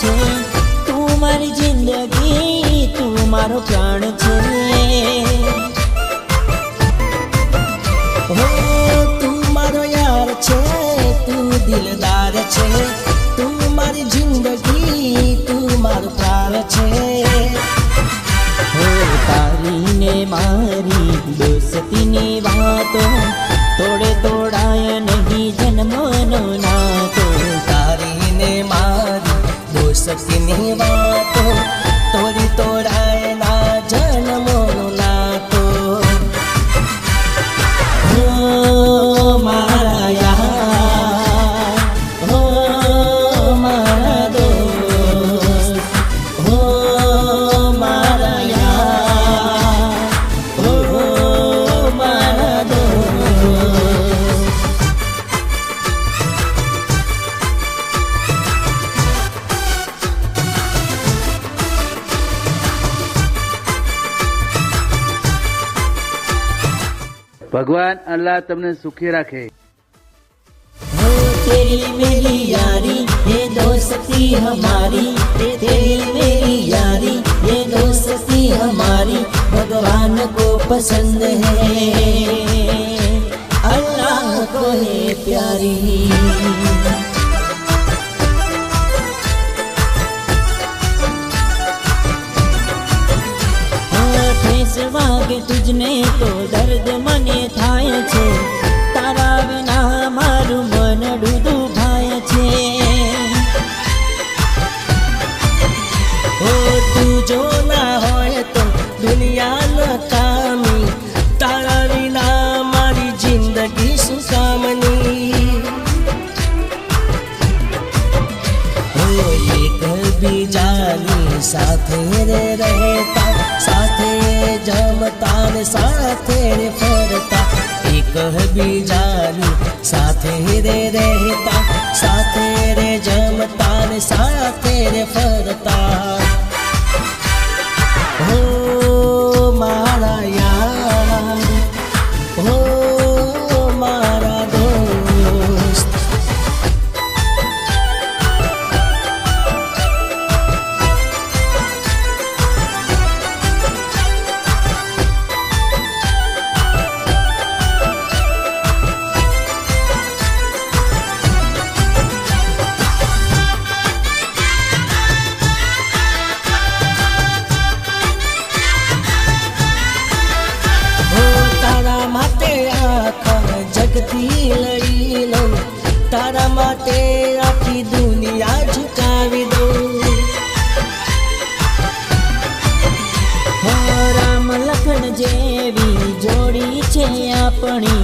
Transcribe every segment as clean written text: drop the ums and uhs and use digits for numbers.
છે, તું મારી જિંદગી, તું મારો પ્રાણ છે। હો તું મારો યાર છે, તું દિલદાર છે, તું મારી જિંદગી, તું મારો પ્રાણ છે। હો તારી ને મારી દોસ્તીની વાતો તોડે તોડાય નહીં જન્મનો નાતો। તારી ને મારી દોસ્તીની વાતો તોડી તોડાય ના જન્મનો નાતો। હો મારા યાર, હો મારા દોસ્ત, હો મારા યાર, હો મારા દોસ્ત। ભગવાન અલ્લાહ તમને સુખી રાખે। हो तेरी मेरी यारी ये दोस्ती हमारी, तेरी मेरी यारी ये दोस्ती हमारी भगवान को पसंद है, अल्लाह को है प्यारी। ठेस वागे तुझने तो दर्द मने थाय छे, तारा विना मारू मन डूडू भाय छे। ओ तू जो ना होय तो दुनिया न कामी, तारा विना मारी जिंदगी सुकामनी। ओ एक बीजानी साथे रे रहता, साथे जमता ने साथे रे फरता, एक बीजानी साथे रे रहता, साथे रे जमता ने साथे रे फरता। हो मारा यार, हो मारा दोस्त। जगती लड़ी लो, तारा माटे आखी दुनिया झुकावी दो। राम लखन जेवी जोड़ी छे आपणी,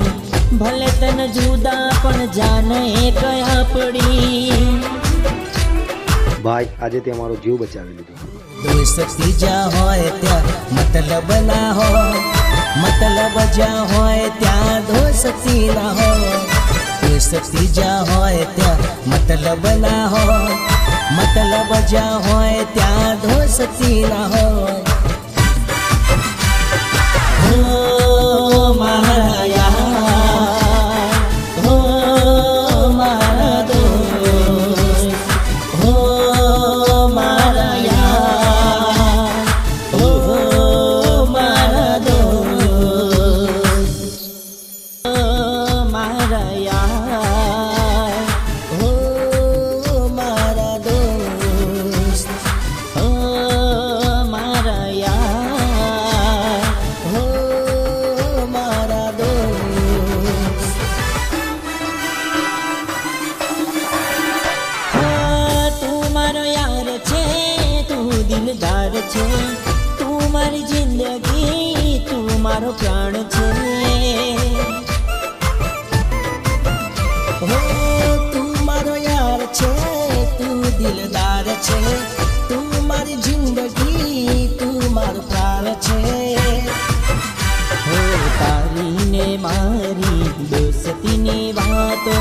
भले तन जुदा पण जाने कया पड़ी। भाई આજે તે અમારો જીવ બચાવી લીધો। दोस्ती जा होय त्या मतलब ना हो, मतलब जा होय त्या दोस्ती ना हो। दोस्ती जा होय त्या मतलब ना हो, मतलब जा होय त्या दोस्ती ना हो। हो मारा यार, हो मारा दोस्त, हो मारा यार, हो मारा दोस्त, हो मारा यार, हो मारा दोस्त, हो मारा यार, हो मारा दोस्त। તું મારો યાર છે, તું દિલદાર છે, તું મારી જિંદગી, તું મારો પ્રાણ છે। હો તું મારો યાર છે, તું દિલદાર છે, તું મારી જિંદગી, તું મારો પ્રાણ છે। હો તારી ને મારી દોસ્તીની વાતો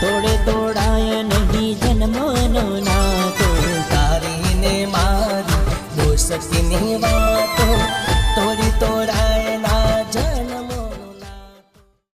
તોડે તોડાય નહીં જન્મનો નાતો। તારી ને મારી દોસ્તીની વાતો